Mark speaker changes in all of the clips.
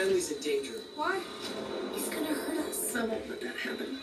Speaker 1: family's in danger.
Speaker 2: Why? He's gonna hurt us. I won't let that happen.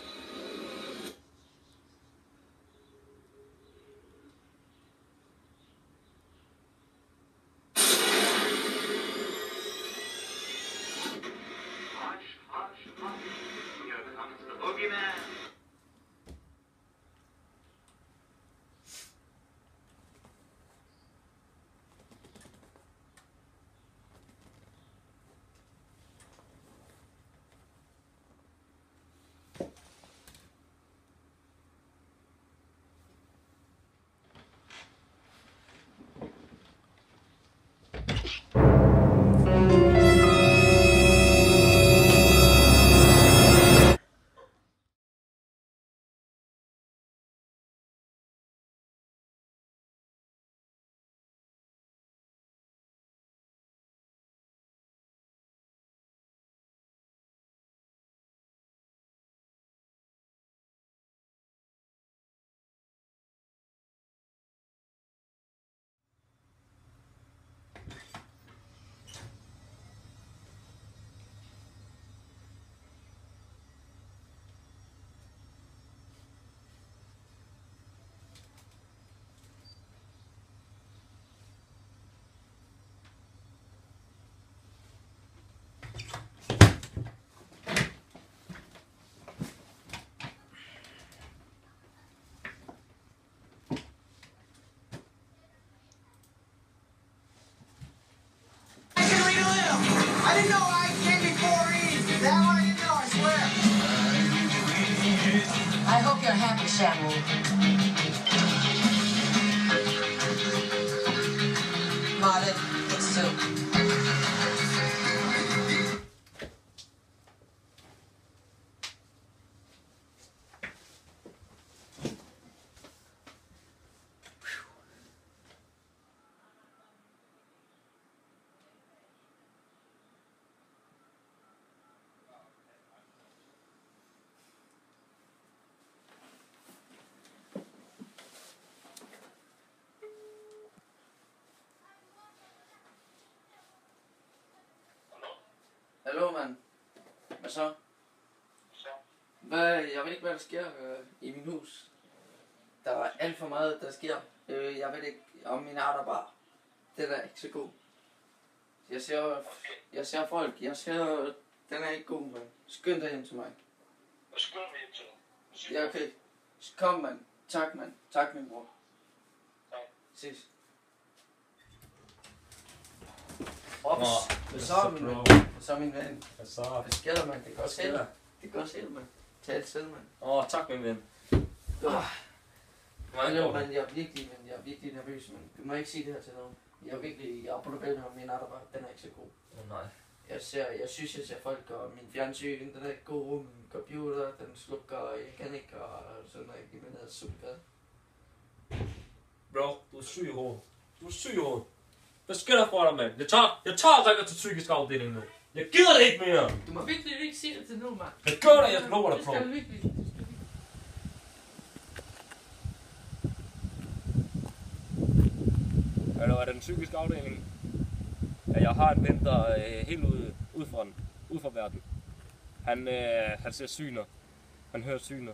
Speaker 3: I didn't know I came before Eve. That one I didn't know, I swear. I hope you're happy, Samuel. Marlon, it's two.
Speaker 4: Hallo, mand. Hvad så? Jeg ved ikke, hvad der sker i min hus. Der er alt for meget, der sker. Jeg ved ikke, om min art er bare. Det er ikke så god. Jeg ser folk. Den er ikke god, mand. Skynd dig hjem til mig.
Speaker 5: Hvad skynd dig hjem til dig?
Speaker 4: Ja, okay. Kom, mand. Tak, mand. Tak, min bror.
Speaker 5: Tak.
Speaker 4: Ses. Ops. Hvad så, min ven?
Speaker 6: Hvad så?
Speaker 4: Hvad sker der, mand? Det går selv. Det går selv, mand. Tag et sted, mand.
Speaker 6: Tak, min ven.
Speaker 4: Hallo, mand. Jeg er virkelig nervøs, men du må ikke sige det her til nogen. Jeg er på det bælge, og min arbejde, den er ikke så god.
Speaker 6: Nej.
Speaker 4: Jeg synes, jeg ser folk, og min fjernsyn, den er ikke god, min computer, den slukker, og jeg kan ikke, og sådan noget, jeg mener, super.
Speaker 6: Bro, du er syg i hovedet. Du er syg i hovedet. Hvad sker der for dig, mand? Jeg tager og ringer til psykisk afdeling nu. Jeg gider det ikke mere.
Speaker 4: Du må virkelig ikke sige det til nogen, mand.
Speaker 6: Jeg gør det, jeg lover dig på.
Speaker 4: Det skal virkelig.
Speaker 6: Hallo, er det den psykiske afdeling? Ja, jeg har en ven, der er helt ude fra verden. Han ser syner. Han hører syner.